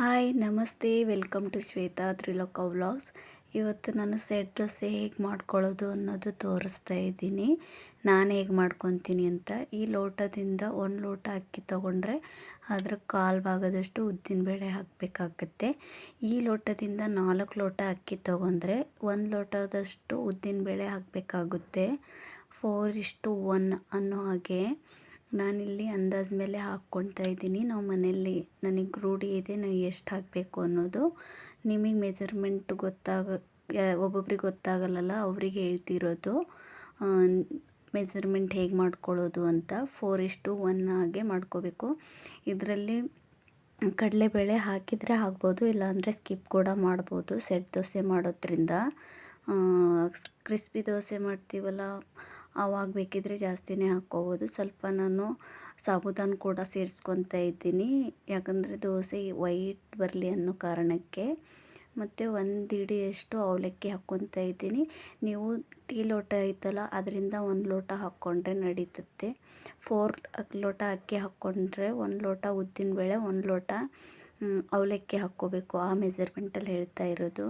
Hi ನಮಸ್ತೆ welcome to Shweta ತ್ರಿಲೋಕ vlogs. ಇವತ್ತು ನಾನು ಸೆಟ್ ದೋಸೆ ಹೇಗೆ ಮಾಡ್ಕೊಳ್ಳೋದು ಅನ್ನೋದು ತೋರಿಸ್ತಾ ಇದ್ದೀನಿ. ನಾನು ಹೇಗೆ ಮಾಡ್ಕೊತೀನಿ ಅಂತ. ಈ ಲೋಟದಿಂದ 1 ಲೋಟ ಅಕ್ಕಿ ತೊಗೊಂಡ್ರೆ ಅದರ ಕಾಲು ಭಾಗದಷ್ಟು ಉದ್ದಿನಬೇಳೆ ಹಾಕಬೇಕಾಗುತ್ತೆ. ಈ ಲೋಟದಿಂದ 4 ಲೋಟ ಅಕ್ಕಿ ತೊಗೊಂಡ್ರೆ 1 ಲೋಟದಷ್ಟು ಉದ್ದಿನಬೇಳೆ ಹಾಕಬೇಕಾಗುತ್ತೆ. 4:1 ಅನ್ನೋ ಹಾಗೆ ನಾನಿಲ್ಲಿ ಅಂದಾಜು ಮೇಲೆ ಹಾಕ್ಕೊಳ್ತಾ ಇದ್ದೀನಿ. ನಾವು ಮನೆಯಲ್ಲಿ ನನಗೆ ರೂಢಿ ಇದೆ ನಾವು ಎಷ್ಟು ಹಾಕಬೇಕು ಅನ್ನೋದು. ನಿಮಗೆ ಮೆಜರ್ಮೆಂಟ್ ಒಬ್ಬೊಬ್ರಿಗೆ ಗೊತ್ತಾಗಲ್ಲಲ್ಲ, ಅವ್ರಿಗೆ ಹೇಳ್ತಿರೋದು ಮೆಜರ್ಮೆಂಟ್ ಹೇಗೆ ಮಾಡ್ಕೊಳ್ಳೋದು ಅಂತ. 4:1 ಹಾಗೆ ಮಾಡ್ಕೋಬೇಕು. ಇದರಲ್ಲಿ ಕಡಲೆಬೇಳೆ ಹಾಕಿದರೆ ಹಾಕ್ಬೋದು, ಇಲ್ಲಾಂದರೆ ಸ್ಕಿಪ್ ಕೂಡ ಮಾಡ್ಬೋದು. ಸೆಟ್ ದೋಸೆ ಮಾಡೋದ್ರಿಂದ ಕ್ರಿಸ್ಪಿ ದೋಸೆ ಮಾಡ್ತೀವಲ್ಲ ಆವಾಗ ಬೇಕಿದ್ರೆ ಜಾಸ್ತಿನೇ ಹಾಕ್ಕೋಬೋದು. ಸ್ವಲ್ಪ ನಾನು ಸಾಬೂದಾನ ಕೂಡ ಸೇರಿಸ್ಕೊತಾ ಇದ್ದೀನಿ, ಯಾಕಂದರೆ ದೋಸೆ ವೈಟ್ ಬರಲಿ ಅನ್ನೋ ಕಾರಣಕ್ಕೆ. ಮತ್ತು 1 ಹಿಡಿಯಷ್ಟು ಅವಲಕ್ಕಿ ಹಾಕ್ಕೊತಾ ಇದ್ದೀನಿ. ನೀವು ಟೀ ಲೋಟ ಐತಲ್ಲ ಅದರಿಂದ 1 ಲೋಟ ಹಾಕ್ಕೊಂಡ್ರೆ ನಡೀತುತ್ತೆ. 4 ಲೋಟ ಅಕ್ಕಿ ಹಾಕ್ಕೊಂಡ್ರೆ 1 ಲೋಟ ಉದ್ದಿನಬೇಳೆ, 1 ಲೋಟ ಅವಲಕ್ಕಿ ಹಾಕ್ಕೋಬೇಕು. ಆ ಮೆಜರ್ಮೆಂಟಲ್ಲಿ ಹೇಳ್ತಾ ಇರೋದು.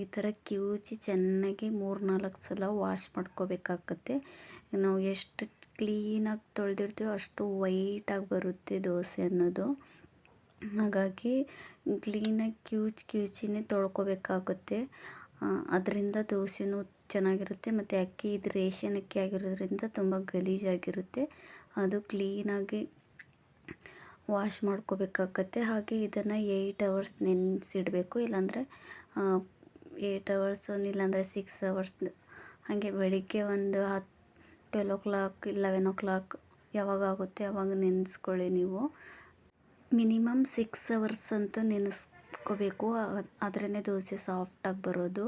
ಈ ಥರ ಕಿವುಚಿ ಚೆನ್ನಾಗಿ 3-4 ಸಲ ವಾಶ್ ಮಾಡ್ಕೋಬೇಕಾಗುತ್ತೆ. ನಾವು ಎಷ್ಟು ಕ್ಲೀನಾಗಿ ತೊಳೆದಿರ್ತೀವೋ ಅಷ್ಟು ವೈಟಾಗಿ ಬರುತ್ತೆ ದೋಸೆ ಅನ್ನೋದು. ಹಾಗಾಗಿ ಕ್ಲೀನಾಗಿ ಕಿವುಚಿನೇ ತೊಳ್ಕೊಬೇಕಾಗುತ್ತೆ. ಅದರಿಂದ ದೋಸೆನೂ ಚೆನ್ನಾಗಿರುತ್ತೆ. ಮತ್ತು ಅಕ್ಕಿ ಇದು ರೇಷನ್ ಅಕ್ಕಿ ಆಗಿರೋದ್ರಿಂದ ತುಂಬ ಗಲೀಜಾಗಿರುತ್ತೆ. ಅದು ಕ್ಲೀನಾಗಿ ವಾಶ್ ಮಾಡ್ಕೋಬೇಕಾಗತ್ತೆ. ಹಾಗೆ ಇದನ್ನು 8 ಅವರ್ಸ್ ನೆನೆಸಿಡಬೇಕು. ಇಲ್ಲಾಂದರೆ 8 ಅವರ್ಸ್ ಇಲ್ಲಾಂದರೆ 6 ಅವರ್ಸ್. ಹಾಗೆ ಬೆಳಿಗ್ಗೆ ಒಂದು 12 o'clock 11 o'clock ಯಾವಾಗ ಆಗುತ್ತೆ ಆವಾಗ ನೆನೆಸ್ಕೊಳ್ಳಿ. ನೀವು ಮಿನಿಮಮ್ 6 ಅವರ್ಸ್ ಅಂತೂ ನೆನೆಸ್ಕೋಬೇಕು. ಆದ್ರೇ ದೋಸೆ ಸಾಫ್ಟಾಗಿ ಬರೋದು.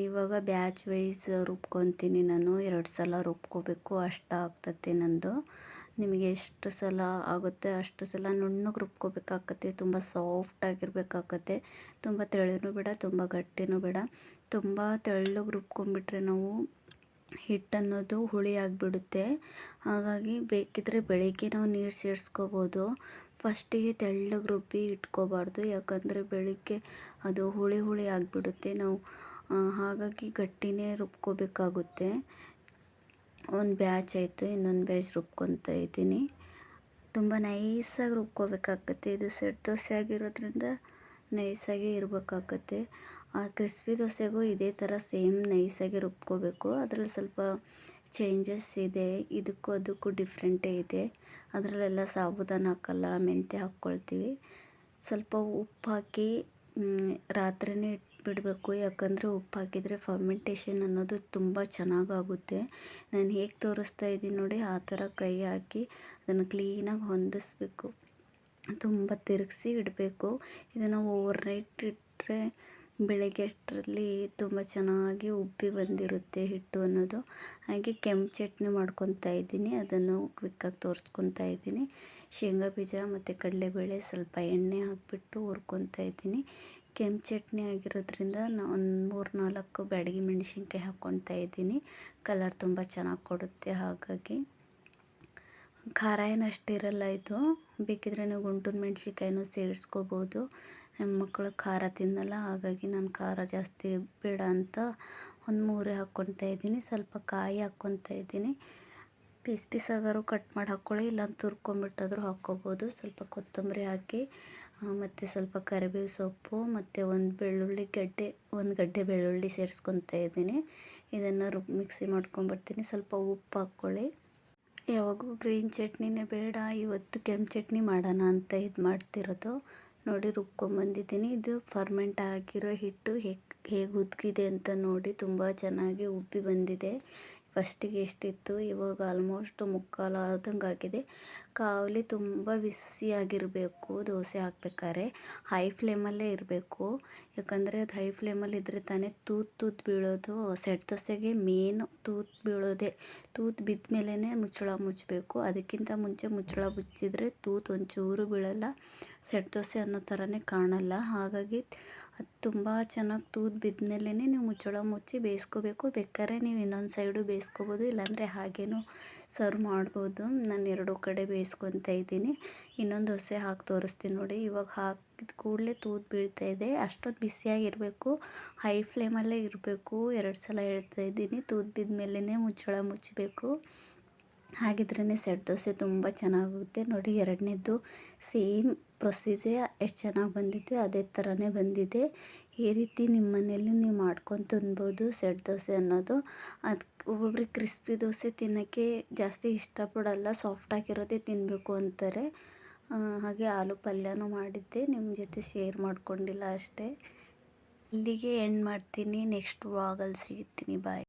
ಇವಾಗ ಬ್ಯಾಚ್ ವೈಸ್ ರುಬ್ಕೊತೀನಿ ನಾನು. 2 ಸಲ ರುಬ್ಕೋಬೇಕು, ಅಷ್ಟಾಗ್ತದೆ ನಂದು. ನಿಮಗೆ ಎಷ್ಟು ಸಲ ಆಗುತ್ತೆ ಅಷ್ಟು ಸಲ ನುಣ್ಣಗೆ ರುಬ್ಕೋಬೇಕಾಗತ್ತೆ. ತುಂಬ ಸಾಫ್ಟಾಗಿರಬೇಕಾಗತ್ತೆ. ತುಂಬ ತೆಳುನೂ ಬೇಡ, ತುಂಬ ಗಟ್ಟಿನೂ ಬೇಡ. ತುಂಬ ತೆಳ್ಳಗೆ ರುಬ್ಕೊಂಡ್ಬಿಟ್ರೆ ನಾವು ಹಿಟ್ಟನ್ನೋದು ಹುಳಿ ಆಗಿಬಿಡುತ್ತೆ. ಹಾಗಾಗಿ ಬೇಕಿದ್ದರೆ ಬೆಳಿಗ್ಗೆ ನಾವು ನೀರು ಸೇರಿಸ್ಕೋಬೋದು. ಫಸ್ಟಿಗೆ ತೆಳ್ಳಗೆ ರುಬ್ಬಿ ಇಟ್ಕೋಬಾರ್ದು, ಯಾಕಂದರೆ ಬೆಳಿಗ್ಗೆ ಅದು ಹುಳಿ ಆಗಿಬಿಡುತ್ತೆ. ನಾವು ಹಾಗಾಗಿ ಗಟ್ಟಿನೇ ರುಬ್ಕೋಬೇಕಾಗುತ್ತೆ. ಒಂದು ಬ್ಯಾಚ್ ಆಯಿತು, ಇನ್ನೊಂದು ಬ್ಯಾಚ್ ರುಬ್ಕೊತಾ ಇದ್ದೀನಿ. ತುಂಬ ನೈಸಾಗಿ ರುಬ್ಕೋಬೇಕಾಗತ್ತೆ. ಇದು ಸೆಟ್ ದೋಸೆ ಆಗಿರೋದ್ರಿಂದ ನೈಸಾಗಿ ಇರಬೇಕಾಗತ್ತೆ. ಆ ಕ್ರಿಸ್ಪಿ ದೋಸೆಗೂ ಇದೇ ಥರ ಸೇಮ್ ನೈಸಾಗಿ ರುಬ್ಕೋಬೇಕು. ಅದರಲ್ಲಿ ಸ್ವಲ್ಪ ಚೇಂಜಸ್ ಇದೆ, ಇದಕ್ಕೂ ಅದಕ್ಕೂ ಡಿಫ್ರೆಂಟೇ ಇದೆ. ಅದರಲ್ಲೆಲ್ಲ ಸಾಬೂದಾನ ಹಾಕಲ್ಲ, ಮೆಂತ್ಯ ಹಾಕ್ಕೊಳ್ತೀವಿ. ಸ್ವಲ್ಪ ಉಪ್ಪು ಹಾಕಿ ರಾತ್ರಿನೇ ಇಟ್ಬಿಡಬೇಕು. ಯಾಕಂದರೆ ಉಪ್ಪು ಹಾಕಿದರೆ ಫರ್ಮೆಂಟೇಷನ್ ಅನ್ನೋದು ತುಂಬ ಚೆನ್ನಾಗಾಗುತ್ತೆ. ನಾನು ಹೇಗೆ ತೋರಿಸ್ತಾ ಇದ್ದೀನಿ ನೋಡಿ, ಆ ಥರ ಕೈ ಹಾಕಿ ಅದನ್ನು ಕ್ಲೀನಾಗಿ ಹೊಂದಿಸ್ಬೇಕು. ತುಂಬ ತಿರುಗಿಸಿ ಇಡಬೇಕು. ಇದನ್ನು ಓವರ್ನೈಟ್ ಇಟ್ಟರೆ ಬೆಳಗ್ಗೆ ಅಷ್ಟರಲ್ಲಿ ತುಂಬ ಚೆನ್ನಾಗಿ ಉಬ್ಬಿ ಬಂದಿರುತ್ತೆ ಹಿಟ್ಟು ಅನ್ನೋದು. ಹಾಗೆ ಕೆಂಪು ಚಟ್ನಿ ಮಾಡ್ಕೊತಾ ಇದ್ದೀನಿ, ಅದನ್ನು ಕ್ವಿಕ್ಕಾಗಿ ತೋರಿಸ್ಕೊತಾ ಇದ್ದೀನಿ. ಶೇಂಗಾ ಬೀಜ ಮತ್ತು ಕಡಲೆಬೇಳೆ ಸ್ವಲ್ಪ ಎಣ್ಣೆ ಹಾಕಿಬಿಟ್ಟು ಹುರ್ಕೊತಾ ಇದ್ದೀನಿ. ಕೆಂಪು ಚಟ್ನಿ ಆಗಿರೋದ್ರಿಂದ ನಾನು ಒಂದು 3-4 ಬ್ಯಾಡಗಿ ಮೆಣಸಿನ್ಕಾಯಿ ಹಾಕ್ಕೊತಾ ಇದ್ದೀನಿ. ಕಲರ್ ತುಂಬ ಚೆನ್ನಾಗಿ ಕೊಡುತ್ತೆ. ಹಾಗಾಗಿ ಖಾರ ಏನು ಅಷ್ಟಿರಲ್ಲ ಇದು. ಬೇಕಿದ್ರೆ ನೀವು ಗುಂಟೂರು ಮೆಣಸಿನ್ಕಾಯಿನೂ ಸೇರಿಸ್ಕೋಬೋದು. ನಮ್ಮ ಮಕ್ಕಳು ಖಾರ ತಿನ್ನಲ್ಲ, ಹಾಗಾಗಿ ನಾನು ಖಾರ ಜಾಸ್ತಿ ಬೇಡ ಅಂತ ಒಂದು 3 ಹಾಕ್ಕೊತಾ ಇದ್ದೀನಿ. ಸ್ವಲ್ಪ ಕಾಯಿ ಹಾಕ್ಕೊತಾ ಇದ್ದೀನಿ. ಪೀಸ್ ಆಗಾರು ಕಟ್ ಮಾಡಿ ಹಾಕ್ಕೊಳ್ಳಿ, ಇಲ್ಲ ತುರ್ಕೊಂಬಿಟ್ಟಾದರೂ ಹಾಕ್ಕೋಬೋದು. ಸ್ವಲ್ಪ ಕೊತ್ತಂಬರಿ ಹಾಕಿ ಮತ್ತು ಸ್ವಲ್ಪ ಕರಿಬೇವು ಸೊಪ್ಪು ಮತ್ತು ಒಂದು ಗಡ್ಡೆ ಬೆಳ್ಳುಳ್ಳಿ ಸೇರಿಸ್ಕೊತಾ ಇದ್ದೀನಿ. ಇದನ್ನು ಮಿಕ್ಸಿ ಮಾಡ್ಕೊಂಬರ್ತೀನಿ. ಸ್ವಲ್ಪ ಉಪ್ಪು ಹಾಕ್ಕೊಳ್ಳಿ. ಯಾವಾಗೂ ಗ್ರೀನ್ ಚಟ್ನಿನೇ ಬೇಡ, ಇವತ್ತು ಕೆಂಪು ಚಟ್ನಿ ಮಾಡೋಣ ಅಂತ ಇದು ಮಾಡ್ತಿರೋದು. ನೋಡಿ ರುಬ್ಕೊಂಬಂದಿದ್ದೀನಿ. ಇದು ಫರ್ಮೆಂಟ್ ಆಗಿರೋ ಹಿಟ್ಟು ಹೇಗೆ ಉದ್ಗಿದೆ ಅಂತ ನೋಡಿ, ತುಂಬ ಚೆನ್ನಾಗಿ ಉಬ್ಬಿ ಬಂದಿದೆ. ಫಸ್ಟಿಗೆ ಎಷ್ಟಿತ್ತು, ಇವಾಗ ಆಲ್ಮೋಸ್ಟ್ ಮುಕ್ಕಾಲು ಆದಂಗೆ ಆಗಿದೆ. ಕಾವಲಿ ತುಂಬ ಬಿಸಿಯಾಗಿರಬೇಕು ದೋಸೆ ಹಾಕ್ಬೇಕಾದ್ರೆ. ಹೈ ಫ್ಲೇಮಲ್ಲೇ ಇರಬೇಕು, ಯಾಕಂದರೆ ಅದು ಹೈ ಫ್ಲೇಮಲ್ಲಿ ಇದ್ದರೆ ತಾನೇ ತೂತು ಬೀಳೋದು. ಸೆಟ್ ದೋಸೆಗೆ ಮೇನ್ ತೂತು ಬೀಳೋದೆ. ತೂತು ಬಿದ್ದ ಮೇಲೇ ಮುಚ್ಚಳ ಮುಚ್ಚಬೇಕು. ಅದಕ್ಕಿಂತ ಮುಂಚೆ ಮುಚ್ಚಳ ಮುಚ್ಚಿದರೆ ತೂತು ಒಂಚೂರು ಬೀಳಲ್ಲ, ಸೆಟ್ ದೋಸೆ ಅನ್ನೋ ಥರನೇ ಕಾಣಲ್ಲ. ಹಾಗಾಗಿ ಅದು ತುಂಬ ಚೆನ್ನಾಗಿ ತೂತು ಬಿದ್ದ ಮೇಲೇ ನೀವು ಮುಚ್ಚಳ ಮುಚ್ಚಿ ಬೇಯಿಸ್ಕೋಬೇಕು. ಬೇಕಾದ್ರೆ ನೀವು ಇನ್ನೊಂದು ಸೈಡು ಬೇಯಿಸ್ಕೋಬೋದು, ಇಲ್ಲಾಂದರೆ ಹಾಗೇನೂ ಸರ್ವ್ ಮಾಡ್ಬೋದು. ನಾನು 2 ಕಡೆ ಬೇಯಿಸ್ಕೊತಾ ಇದ್ದೀನಿ. ಇನ್ನೊಂದು ದೋಸೆ ಹಾಕಿ ತೋರಿಸ್ತೀನಿ ನೋಡಿ. ಇವಾಗ ಹಾಕಿದ ಕೂಡಲೇ ತೂತು ಬೀಳ್ತಾ ಇದೆ. ಅಷ್ಟೊತ್ತು ಬಿಸಿಯಾಗಿರಬೇಕು, ಹೈ ಫ್ಲೇಮಲ್ಲೇ ಇರಬೇಕು. 2 ಸಲ ಹೇಳ್ತಾ ಇದ್ದೀನಿ. ತೂತು ಬಿದ್ದ ಮೇಲೇ ಮುಚ್ಚಳ ಮುಚ್ಚಬೇಕು. ಹಾಗಿದ್ರೇ ಸೆಟ್ ದೋಸೆ ತುಂಬ ಚೆನ್ನಾಗುತ್ತೆ. ನೋಡಿ, ಎರಡನೇದು ಸೇಮ್ ಪ್ರೊಸೀಜರ್ ಎಷ್ಟು ಚೆನ್ನಾಗಿ ಬಂದಿದೆ ಅದೇ ಥರನೇ ಬಂದಿದೆ. ಈ ರೀತಿ ನಿಮ್ಮ ಮನೇಲಿ ನೀವು ಮಾಡ್ಕೊಂಡು ತಿನ್ಬೋದು ಸೆಟ್ ದೋಸೆ ಅನ್ನೋದು. ಅದು ಒಬ್ಬೊಬ್ರಿಗೆ ಕ್ರಿಸ್ಪಿ ದೋಸೆ ತಿನ್ನೋಕ್ಕೆ ಜಾಸ್ತಿ ಇಷ್ಟಪಡಲ್ಲ, ಸಾಫ್ಟಾಗಿರೋದೇ ತಿನ್ನಬೇಕು ಅಂತಾರೆ. ಹಾಗೆ ಆಲೂ ಪಲ್ಯನೂ ಮಾಡಿದ್ದೆ, ನಿಮ್ಮ ಜೊತೆ ಶೇರ್ ಮಾಡ್ಕೊಂಡಿಲ್ಲ ಅಷ್ಟೇ. ಇಲ್ಲಿಗೆ ಎಂಡ್ ಮಾಡ್ತೀನಿ. ನೆಕ್ಸ್ಟ್ ವ್ಲಾಗಲ್ಲಿ ಸಿಗ್ತೀನಿ. ಬಾಯ್.